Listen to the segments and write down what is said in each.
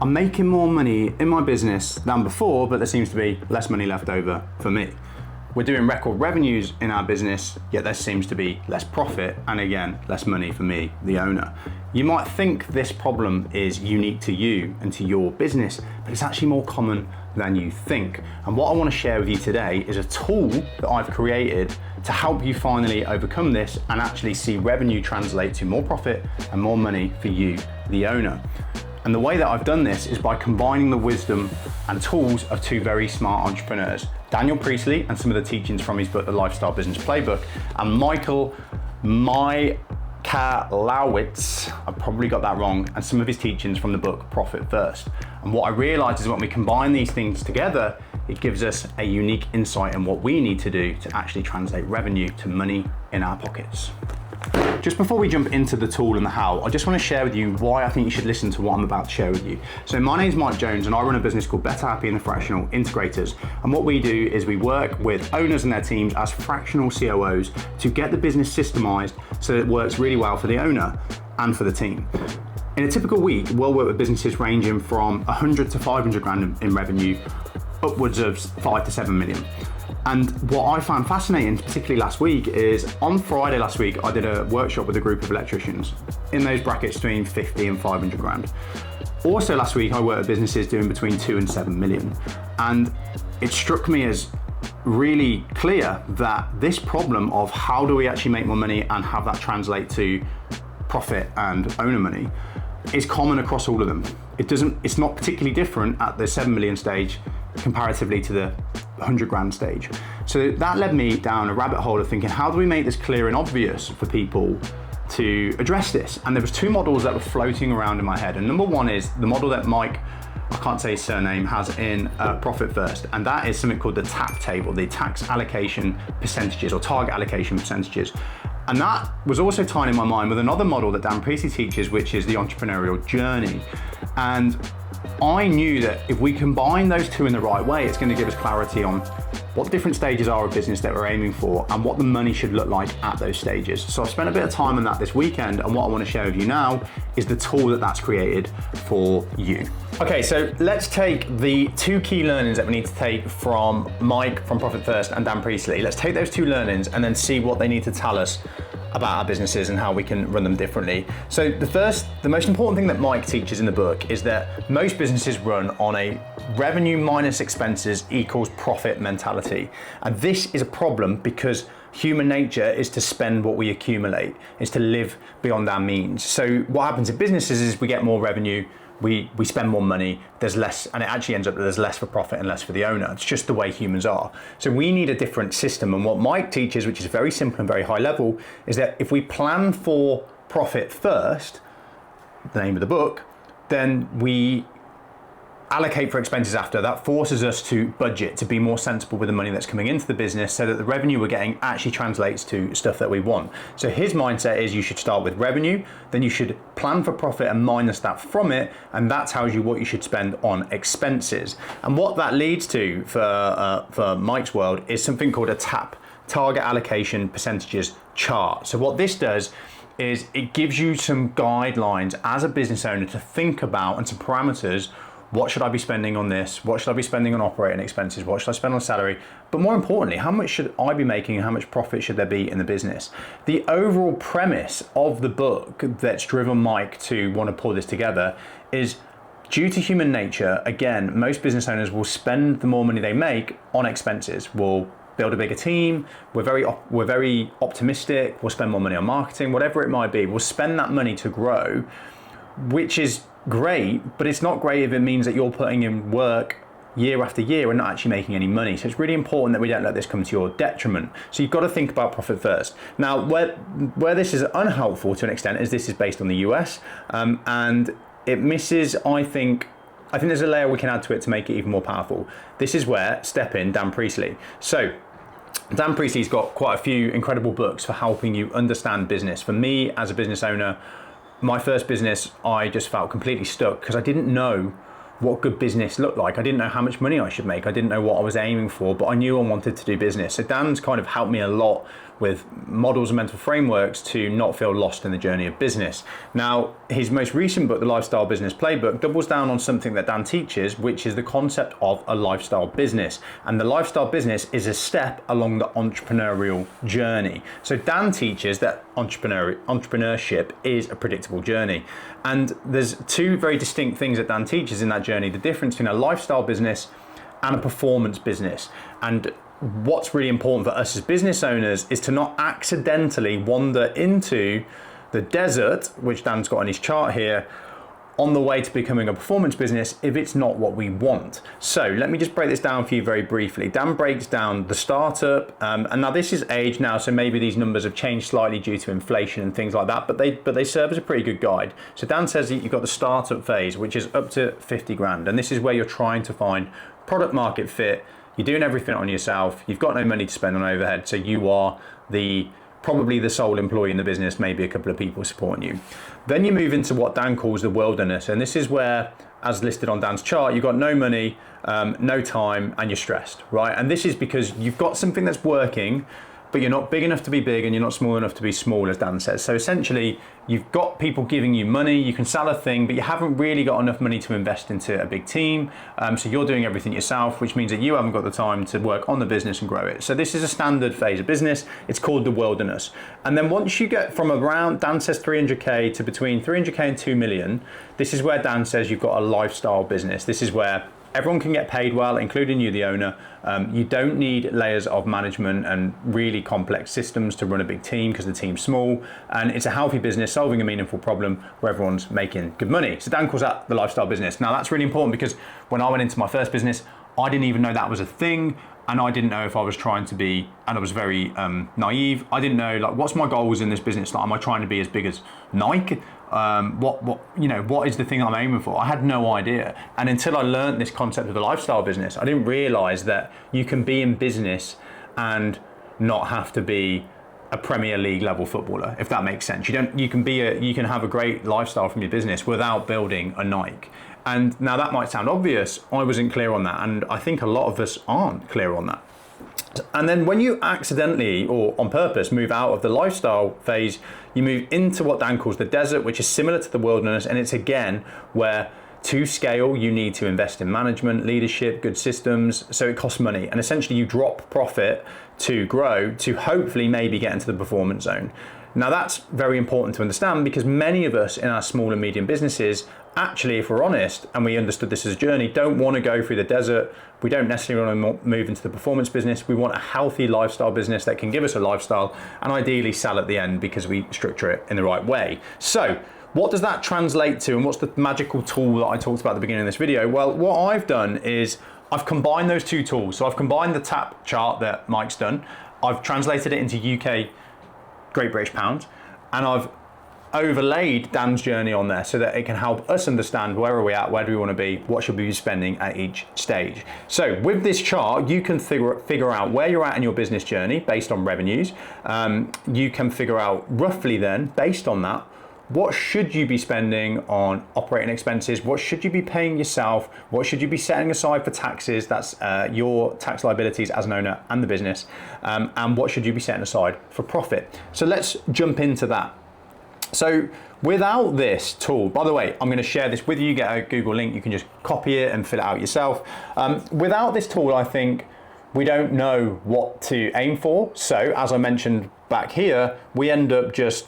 I'm making more money in my business than before, but there seems to be less money left over for me. We're doing record revenues in our business, yet there seems to be less profit and again, less money for me, the owner. You might think this problem is unique to you and to your business, but it's actually more common than you think. And what I want to share with you today is a tool that I've created to help you finally overcome this and actually see revenue translate to more profit and more money for you, the owner. And the way that I've done this is by combining the wisdom and tools of two very smart entrepreneurs, Daniel Priestley and some of the teachings from his book, The Lifestyle Business Playbook, and Michalowicz, I probably got that wrong, and some of his teachings from the book, Profit First. And what I realized is when we combine these things together, it gives us a unique insight in what we need to do to actually translate revenue to money in our pockets. Just before we jump into the tool and the how, I just want to share with you why I think you should listen to what I'm about to share with you. So my name's Mike Jones and I run a business called Better, Happy and the Fractional Integrators. And what we do is we work with owners and their teams as fractional COOs to get the business systemized so that it works really well for the owner and for the team. In a typical week, we'll work with businesses ranging from 100 to 500 grand in revenue, upwards of 5 to 7 million. And what I found fascinating, particularly last week, is on Friday last week, I did a workshop with a group of electricians in those brackets between 50 and 500 grand. Also last week, I worked with businesses doing between 2 and 7 million. And it struck me as really clear that this problem of how do we actually make more money and have that translate to profit and owner money is common across all of them. It's not particularly different at the 7 million stage comparatively to the 100 grand stage. So that led me down a rabbit hole of thinking, how do we make this clear and obvious for people to address this? And there was two models that were floating around in my head. And number one is the model that Mike, I can't say his surname, has in Profit First. And that is something called the TAP table, the tax allocation percentages or target allocation percentages. And that was also tied in my mind with another model that Dan Priestley teaches, which is the entrepreneurial journey. And I knew that if we combine those two in the right way, it's going to give us clarity on what different stages are of business that we're aiming for and what the money should look like at those stages. So I've spent a bit of time on that this weekend, and what I want to share with you now is the tool that's created for you. Okay, so let's take the two key learnings that we need to take from Mike from Profit First and Dan Priestley. Let's take those two learnings and then see what they need to tell us about our businesses and how we can run them differently. So the most important thing that Mike teaches in the book is that most businesses run on a revenue minus expenses equals profit mentality. And this is a problem because human nature is to spend what we accumulate, is to live beyond our means. So what happens in businesses is we get more revenue, we spend more money, there's less, and it actually ends up that there's less for profit and less for the owner. It's just the way humans are. So we need a different system. And what Mike teaches, which is very simple and very high level, is that if we plan for profit first, the name of the book, then we allocate for expenses after. That forces us to budget, to be more sensible with the money that's coming into the business so that the revenue we're getting actually translates to stuff that we want. So his mindset is you should start with revenue, then you should plan for profit and minus that from it, and that tells you what you should spend on expenses. And what that leads to for Mike's world is something called a TAP, target allocation percentages chart. So what this does is it gives you some guidelines as a business owner to think about and some parameters. What should I be spending on this? What should I be spending on operating expenses? What should I spend on salary? But more importantly, how much should I be making and how much profit should there be in the business? The overall premise of the book that's driven Mike to want to pull this together is due to human nature. Again, most business owners will spend the more money they make on expenses. We'll build a bigger team. We're very optimistic. We'll spend more money on marketing, whatever it might be. We'll spend that money to grow, which is great, but it's not great if it means that you're putting in work year after year and not actually making any money. So it's really important that we don't let this come to your detriment. So you've got to think about profit first. Now, where this is unhelpful to an extent is this is based on the US, and it misses, I think there's a layer we can add to it to make it even more powerful. This is where step in Dan Priestley. So Dan Priestley's got quite a few incredible books for helping you understand business. For me, as a business owner, my first business, I just felt completely stuck because I didn't know what good business looked like. I didn't know how much money I should make. I didn't know what I was aiming for, but I knew I wanted to do business. So Dan's kind of helped me a lot with models and mental frameworks to not feel lost in the journey of business. Now, his most recent book, The Lifestyle Business Playbook, doubles down on something that Dan teaches, which is the concept of a lifestyle business. And the lifestyle business is a step along the entrepreneurial journey. So Dan teaches that entrepreneurship is a predictable journey. And there's two very distinct things that Dan teaches in that journey, the difference between a lifestyle business and a performance business. And what's really important for us as business owners is to not accidentally wander into the desert, which Dan's got on his chart here, on the way to becoming a performance business if it's not what we want. So let me just break this down for you very briefly. Dan breaks down the startup, and now this is age now, so maybe these numbers have changed slightly due to inflation and things like that, but they serve as a pretty good guide. So Dan says that you've got the startup phase, which is up to 50 grand, and this is where you're trying to find product market fit. You're doing everything on yourself. You've got no money to spend on overhead, so you are probably the sole employee in the business, maybe a couple of people supporting you. Then you move into what Dan calls the wilderness, and this is where, as listed on Dan's chart, you've got no money, no time, and you're stressed, right? And this is because you've got something that's working, but you're not big enough to be big and you're not small enough to be small, as Dan says. So essentially, you've got people giving you money, you can sell a thing, but you haven't really got enough money to invest into a big team. So you're doing everything yourself, which means that you haven't got the time to work on the business and grow it. So this is a standard phase of business. It's called the wilderness. And then once you get from around, Dan says 300K to between 300K and 2 million, this is where Dan says you've got a lifestyle business. This is where everyone can get paid well, including you, the owner. You don't need layers of management and really complex systems to run a big team because the team's small. And it's a healthy business solving a meaningful problem where everyone's making good money. So Dan calls that the lifestyle business. Now that's really important because when I went into my first business, I didn't even know that was a thing. And I didn't know if I was trying to be, and I was very naive. I didn't know, like, what's my goals in this business? Like, am I trying to be as big as Nike? What is the thing I'm aiming for? I had no idea. And until I learned this concept of the lifestyle business, I didn't realize that you can be in business and not have to be a Premier League level footballer, if that makes sense. You can have a great lifestyle from your business without building a Nike. And now that might sound obvious. I wasn't clear on that, and I think a lot of us aren't clear on that. And then when you accidentally or on purpose move out of the lifestyle phase, you move into what Dan calls the desert, which is similar to the wilderness. And it's again where to scale, you need to invest in management, leadership, good systems. So it costs money. And essentially you drop profit to grow, to hopefully maybe get into the performance zone. Now that's very important to understand because many of us in our small and medium businesses, actually, if we're honest, and we understood this as a journey, don't want to go through the desert. We don't necessarily want to move into the performance business. We want a healthy lifestyle business that can give us a lifestyle and ideally sell at the end because we structure it in the right way. So what does that translate to, and what's the magical tool that I talked about at the beginning of this video? Well, what I've done is I've combined those two tools. So I've combined the TAP chart that Mike's done. I've translated it into UK Great British Pound, and I've overlaid Dan's journey on there so that it can help us understand where are we at, where do we want to be, what should we be spending at each stage. So with this chart, you can figure out where you're at in your business journey based on revenues. You can figure out roughly then, based on that, what should you be spending on operating expenses? What should you be paying yourself? What should you be setting aside for taxes? That's your tax liabilities as an owner and the business. And what should you be setting aside for profit? So let's jump into that. So without this tool, by the way, I'm going to share this with you, get a Google link, you can just copy it and fill it out yourself. Without this tool, I think we don't know what to aim for. So as I mentioned back here, we end up just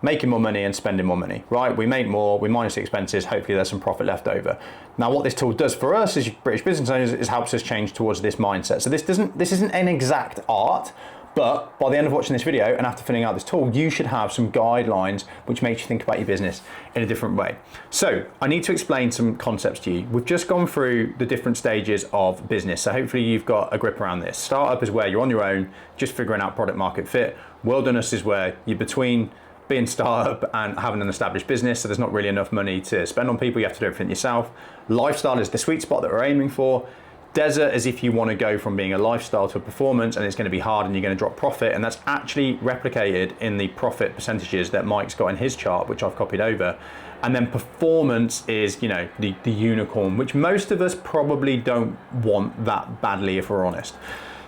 making more money and spending more money, right? We make more, we minus the expenses, hopefully there's some profit left over. Now what this tool does for us as British business owners is helps us change towards this mindset. So this isn't an exact art, but by the end of watching this video and after filling out this tool, you should have some guidelines which makes you think about your business in a different way. So I need to explain some concepts to you. We've just gone through the different stages of business. So hopefully you've got a grip around this. Startup is where you're on your own, just figuring out product market fit. Wilderness is where you're between being startup and having an established business, so there's not really enough money to spend on people, you have to do everything yourself. Lifestyle is the sweet spot that we're aiming for. Desert is if you want to go from being a lifestyle to a performance, and it's going to be hard and you're going to drop profit, and that's actually replicated in the profit percentages that Mike's got in his chart, which I've copied over. And then performance is, you know, the unicorn, which most of us probably don't want that badly, if we're honest.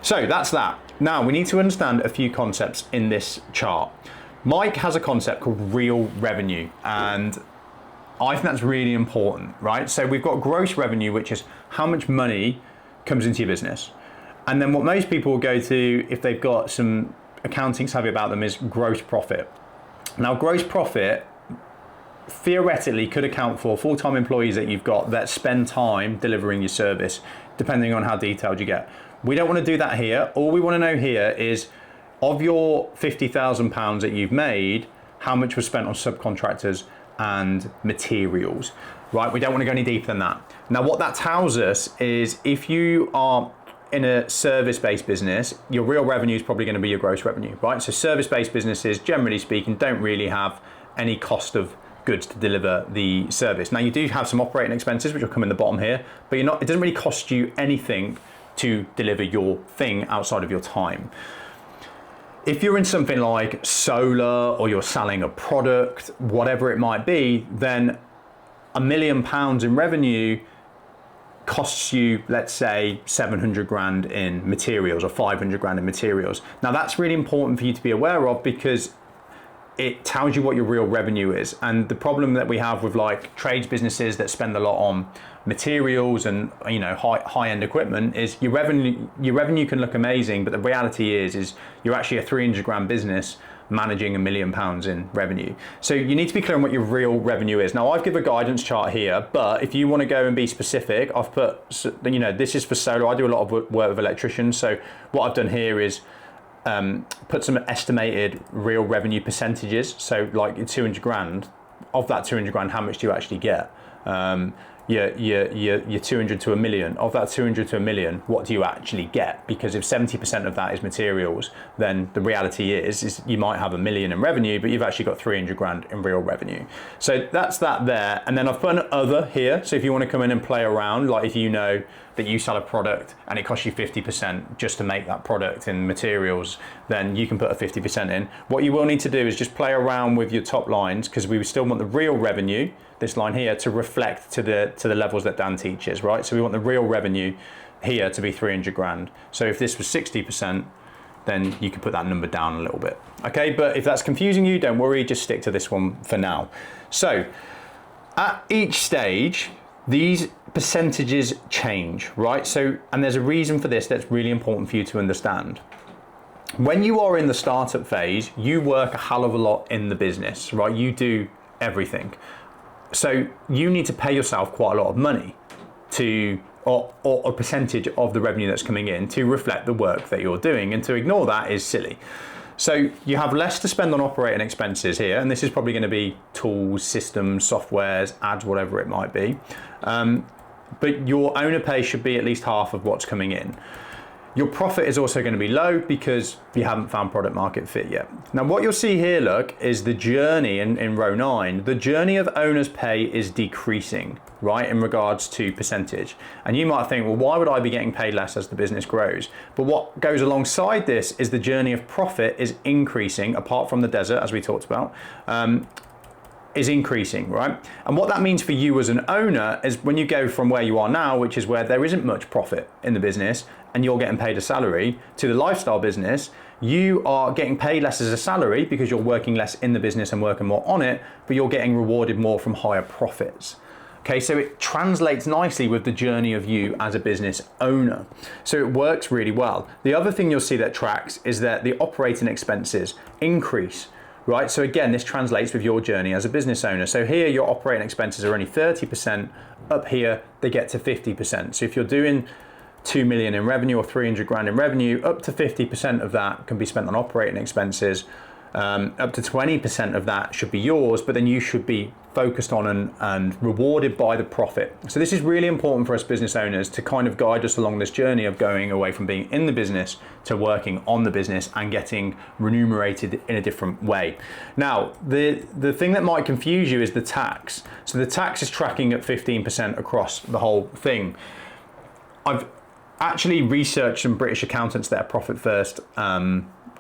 So that's that. Now we need to understand a few concepts in this chart. Mike has a concept called real revenue, and I think that's really important, right? So we've got gross revenue, which is how much money comes into your business. And then what most people will go to, if they've got some accounting savvy about them, is gross profit. Now, gross profit theoretically could account for full-time employees that you've got that spend time delivering your service, depending on how detailed you get. We don't want to do that here. All we want to know here is, of your £50,000 that you've made, how much was spent on subcontractors and materials, right? We don't want to go any deeper than that. Now, what that tells us is if you are in a service-based business, your real revenue is probably going to be your gross revenue, right? So service-based businesses, generally speaking, don't really have any cost of goods to deliver the service. Now, you do have some operating expenses, which will come in the bottom here, but it doesn't really cost you anything to deliver your thing outside of your time. If you're in something like solar, or you're selling a product, whatever it might be, then £1 million in revenue costs you, let's say, 700 grand in materials or 500 grand in materials. Now that's really important for you to be aware of, because it tells you what your real revenue is. And the problem that we have with like trades businesses that spend a lot on materials and, you know, high-end equipment is your revenue can look amazing, but the reality is you're actually a 300 grand business managing £1 million in revenue. So you need to be clear on what your real revenue is. Now I've given a guidance chart here, but if you want to go and be specific, I've put, you know, this is for solar. I do a lot of work with electricians. So what I've done here is put some estimated real revenue percentages. So like 200 grand, of that 200 grand, how much do you actually get? Your 200 to a million. Of that 200 to a million, what do you actually get? Because if 70% of that is materials, then the reality is you might have $1 million in revenue, but you've actually got 300 grand in real revenue. So that's that there. And then I've put an other here. So if you want to come in and play around, like if you know that you sell a product and it costs you 50% just to make that product in materials, then you can put a 50% in. What you will need to do is just play around with your top lines, because we still want the real revenue, this line here, to reflect to the levels that Dan teaches, right? So we want the real revenue here to be 300 grand. So if this was 60%, then you can put that number down a little bit. Okay, but if that's confusing you, don't worry, just stick to this one for now. So at each stage, these percentages change, right? So, and there's a reason for this that's really important for you to understand. When you are in the startup phase, you work a hell of a lot in the business, right? You do everything. So you need to pay yourself quite a lot of money to, or a percentage of the revenue that's coming in to reflect the work that you're doing, and to ignore that is silly. So you have less to spend on operating expenses here, and this is probably going to be tools, systems, softwares, ads, whatever it might be. But your owner pay should be at least half of what's coming in. Your profit is also going to be low because you haven't found product market fit yet. Now what you'll see here, look, is the journey in row 9. The journey of owner's pay is decreasing, right, in regards to percentage. And you might think, well, why would I be getting paid less as the business grows? But what goes alongside this is the journey of profit is increasing, apart from the desert, as we talked about, is increasing, right? And what that means for you as an owner is when you go from where you are now, which is where there isn't much profit in the business and you're getting paid a salary, to the lifestyle business, you are getting paid less as a salary because you're working less in the business and working more on it, but you're getting rewarded more from higher profits. Okay, so it translates nicely with the journey of you as a business owner. So it works really well. The other thing you'll see that tracks is that the operating expenses increase, right? So again, this translates with your journey as a business owner. So here your operating expenses are only 30%, up here they get to 50%. So if you're doing 2 million in revenue or 300 grand in revenue, up to 50% of that can be spent on operating expenses. Up to 20% of that should be yours, but then you should be focused on and rewarded by the profit. So this is really important for us business owners to kind of guide us along this journey of going away from being in the business to working on the business and getting remunerated in a different way. Now, the thing that might confuse you is the tax. So the tax is tracking at 15% across the whole thing. I've actually researched some British accountants that are profit first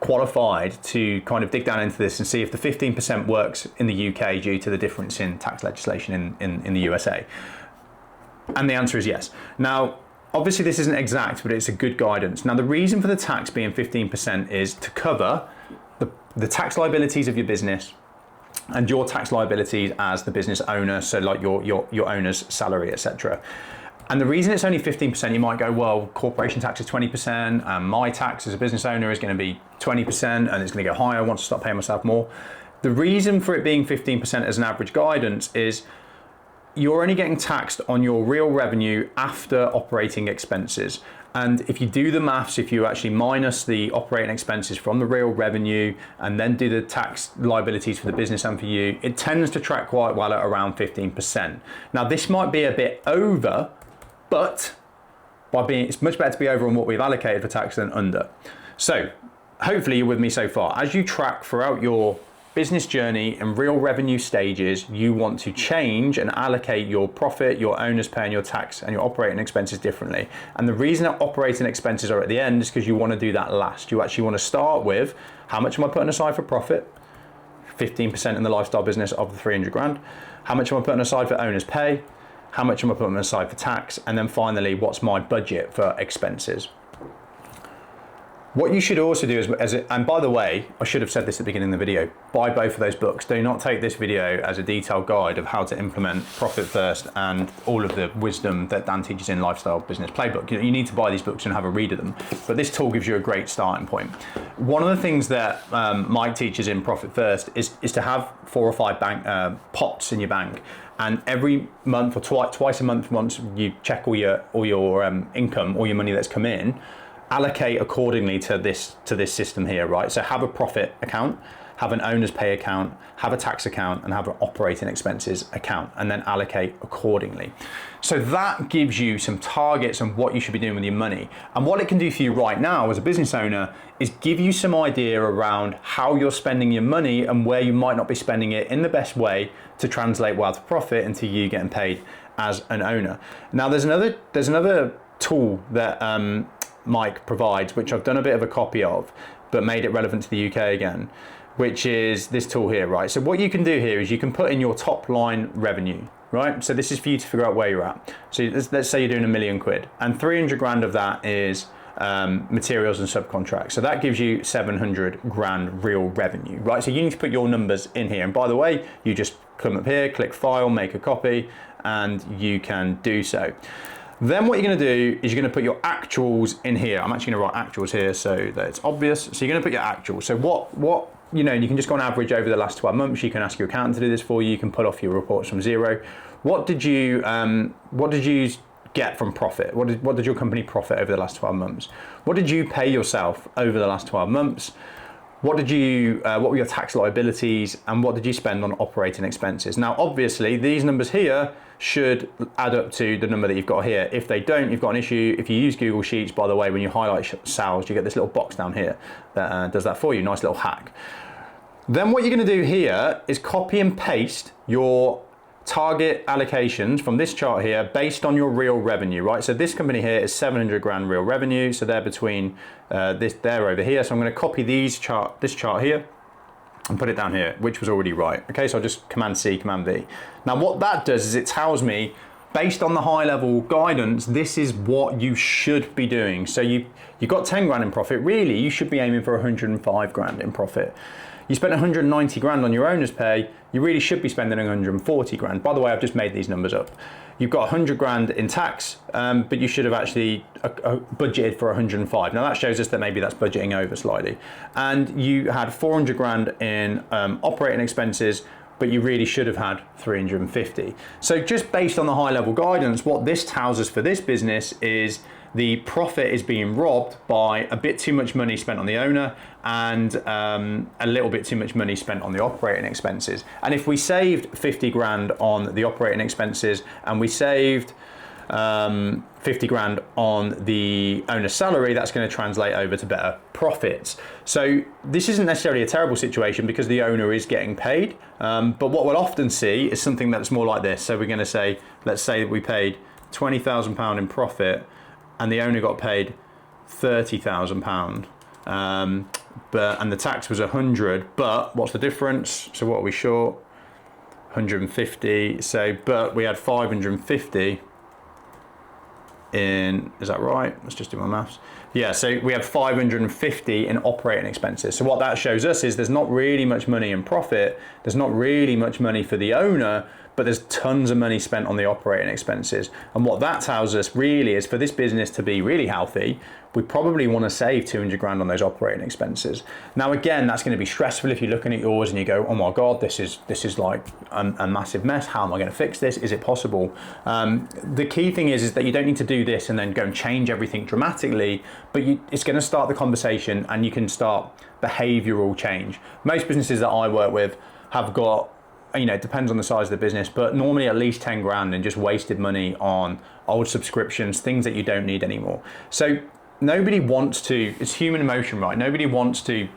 qualified to kind of dig down into this and see if the 15% works in the UK due to the difference in tax legislation in the USA. And the answer is yes. Now, obviously this isn't exact, but it's a good guidance. Now, the reason for the tax being 15% is to cover the tax liabilities of your business and your tax liabilities as the business owner, so like your owner's salary, etc. And the reason it's only 15%, you might go, well, corporation tax is 20%, and my tax as a business owner is going to be 20%, and it's going to go higher once I start paying myself more. The reason for it being 15% as an average guidance is you're only getting taxed on your real revenue after operating expenses. And if you do the maths, if you actually minus the operating expenses from the real revenue and then do the tax liabilities for the business and for you, it tends to track quite well at around 15%. Now, this might be a bit over, but it's much better to be over on what we've allocated for tax than under. So hopefully you're with me so far. As you track throughout your business journey and real revenue stages, you want to change and allocate your profit, your owner's pay, and your tax and your operating expenses differently. And the reason that operating expenses are at the end is because you want to do that last. You actually want to start with, how much am I putting aside for profit? 15% in the lifestyle business of the 300 grand. How much am I putting aside for owner's pay? How much am I putting aside for tax? And then finally, what's my budget for expenses? What you should also do is, and by the way, I should have said this at the beginning of the video, buy both of those books. Do not take this video as a detailed guide of how to implement Profit First and all of the wisdom that Dan teaches in Lifestyle Business Playbook. You need to buy these books and have a read of them. But this tool gives you a great starting point. One of the things that Mike teaches in Profit First is to have 4 or 5 bank pots in your bank. And every month or twice a month, once you check all your income, all your money that's come in, allocate accordingly to this system here, right? So have a profit account, have an owner's pay account, have a tax account, and have an operating expenses account, and then allocate accordingly. So that gives you some targets on what you should be doing with your money. And what it can do for you right now as a business owner is give you some idea around how you're spending your money and where you might not be spending it in the best way to translate wealth to profit into you getting paid as an owner. Now, there's another tool that Mike provides, which I've done a bit of a copy of, but made it relevant to the UK again, which is this tool here, right? So what you can do here is you can put in your top line revenue, right? So this is for you to figure out where you're at. So let's say you're doing £1 million and 300 grand of that is materials and subcontracts. So that gives you 700 grand real revenue, right? So you need to put your numbers in here. And by the way, you just come up here, click file, make a copy, and you can do so. Then what you're going to do is you're going to put your actuals in here. I'm actually going to write actuals here so that it's obvious. So you're going to put your actuals. So what you know, you can just go on average over the last 12 months. You can ask your accountant to do this for you. You can pull off your reports from zero. What did you get from profit? What did your company profit over the last 12 months? What did you pay yourself over the last 12 months? What were your tax liabilities, and what did you spend on operating expenses? Now, obviously, these numbers here should add up to the number that you've got here. If they don't, you've got an issue. If you use Google Sheets, by the way, when you highlight sales, you get this little box down here that does that for you. Nice little hack. Then what you're going to do here is copy and paste your target allocations from this chart here based on your real revenue, right? So this company here is 700 grand real revenue. So they're between they're over here. So I'm going to copy this chart here and put it down here, which was already right. Okay, so I'll just Command C, Command V. Now what that does is it tells me, based on the high level guidance, this is what you should be doing. So you got 10 grand in profit. Really, you should be aiming for 105 grand in profit. You spent 190 grand on your owner's pay, you really should be spending 140 grand. By the way, I've just made these numbers up. You've got 100 grand in tax, but you should have actually budgeted for 105. Now that shows us that maybe that's budgeting over slightly. And you had 400 grand in operating expenses, but you really should have had 350. So just based on the high level guidance, what this tells us for this business is the profit is being robbed by a bit too much money spent on the owner and a little bit too much money spent on the operating expenses. And if we saved 50 grand on the operating expenses and we saved 50 grand on the owner's salary, that's going to translate over to better profits. So this isn't necessarily a terrible situation because the owner is getting paid. But what we'll often see is something that's more like this. So we're going to say, let's say that we paid £20,000 in profit and the owner got paid £30,000 and the tax was 100, but what's the difference? So what are we short? 150, so, but we had 550 in, is that right? Let's just do my maths. Yeah, so we have 550 in operating expenses. So what that shows us is there's not really much money in profit, there's not really much money for the owner, but there's tons of money spent on the operating expenses. And what that tells us really is for this business to be really healthy, we probably want to save 200 grand on those operating expenses. Now, again, that's going to be stressful if you're looking at yours and you go, oh my God, this is like a massive mess. How am I going to fix this? Is it possible? The key thing is that you don't need to do this and then go and change everything dramatically, but it's going to start the conversation and you can start behavioral change. Most businesses that I work with have got, it depends on the size of the business, but normally at least 10 grand and just wasted money on old subscriptions, things that you don't need anymore. So nobody wants to, it's human emotion, right? Nobody wants to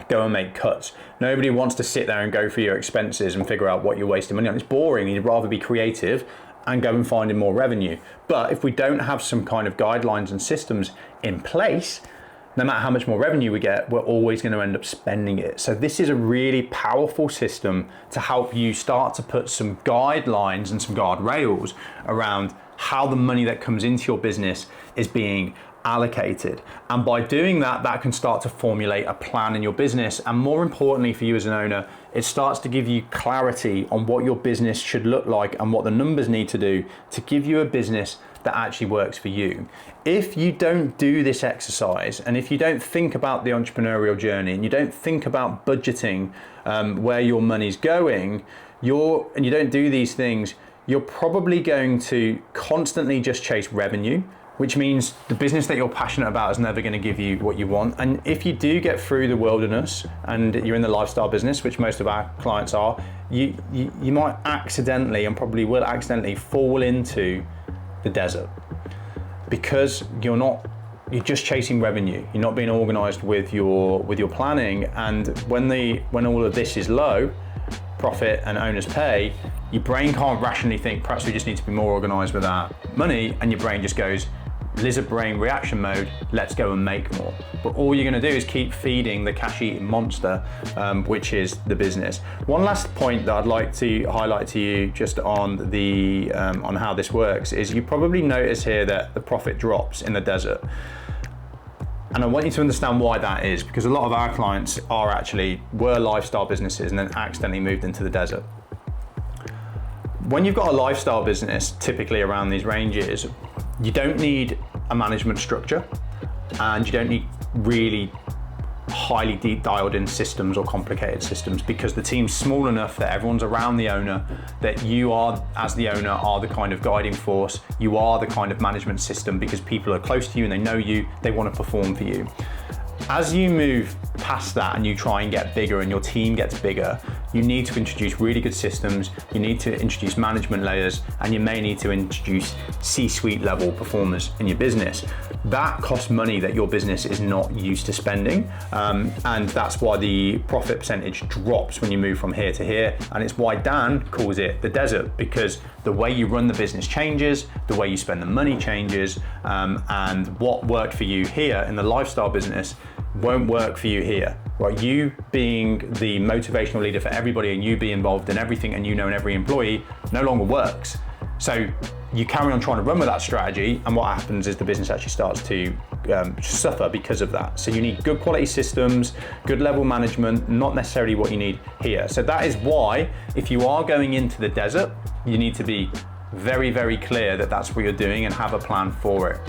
go and make cuts. Nobody wants to sit there and go through your expenses and figure out what you're wasting money on. It's boring. You'd rather be creative and go and find more revenue. But if we don't have some kind of guidelines and systems in place, no matter how much more revenue we get, we're always going to end up spending it. So this is a really powerful system to help you start to put some guidelines and some guardrails around how the money that comes into your business is being allocated. And by doing that, that can start to formulate a plan in your business. And more importantly for you as an owner, it starts to give you clarity on what your business should look like and what the numbers need to do to give you a business that actually works for you. If you don't do this exercise, and if you don't think about the entrepreneurial journey, and you don't think about budgeting where your money's going, and you don't do these things, you're probably going to constantly just chase revenue, which means the business that you're passionate about is never going to give you what you want. And if you do get through the wilderness and you're in the lifestyle business, which most of our clients are, you might accidentally, and probably will accidentally, fall into the desert because you're just chasing revenue. You're not being organized with your planning. And when all of this is low, profit and owners pay, your brain can't rationally think, perhaps we just need to be more organized with our money, and your brain just goes lizard brain reaction mode, let's go and make more. But all you're going to do is keep feeding the cash eating monster, which is the business. One last point that I'd like to highlight to you just on the on how this works is you probably notice here that the profit drops in the desert. And I want you to understand why that is, because a lot of our clients were lifestyle businesses and then accidentally moved into the desert. When you've got a lifestyle business, typically around these ranges, you don't need a management structure and you don't need really highly deep dialed in systems or complicated systems, because the team's small enough that everyone's around the owner, that you are, as the owner, are the kind of guiding force, you are the kind of management system, because people are close to you and they know you, they want to perform for you. As you move past that and you try and get bigger and your team gets bigger, you need to introduce really good systems, you need to introduce management layers, and you may need to introduce C-suite level performers in your business. That costs money that your business is not used to spending, and that's why the profit percentage drops when you move from here to here, and it's why Dan calls it the desert, because the way you run the business changes, the way you spend the money changes, and what worked for you here in the lifestyle business won't work for you here. Right? You being the motivational leader for everybody and you be involved in everything and you know every employee no longer works. So you carry on trying to run with that strategy, and what happens is the business actually starts to suffer because of that. So you need good quality systems, good level management, not necessarily what you need here. So that is why, if you are going into the desert, you need to be very, very clear that that's what you're doing and have a plan for it.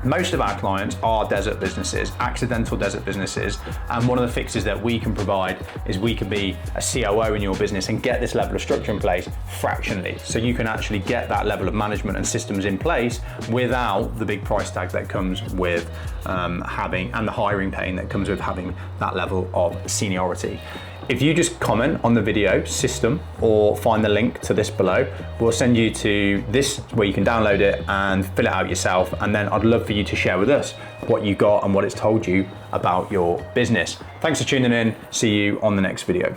Most of our clients are desert businesses, accidental desert businesses, and one of the fixes that we can provide is we can be a COO in your business and get this level of structure in place fractionally. So you can actually get that level of management and systems in place without the big price tag that comes with having, and the hiring pain that comes with having that level of seniority. If you just comment on the video system or find the link to this below, we'll send you to this where you can download it and fill it out yourself. And then I'd love for you to share with us what you got and what it's told you about your business. Thanks for tuning in. See you on the next video.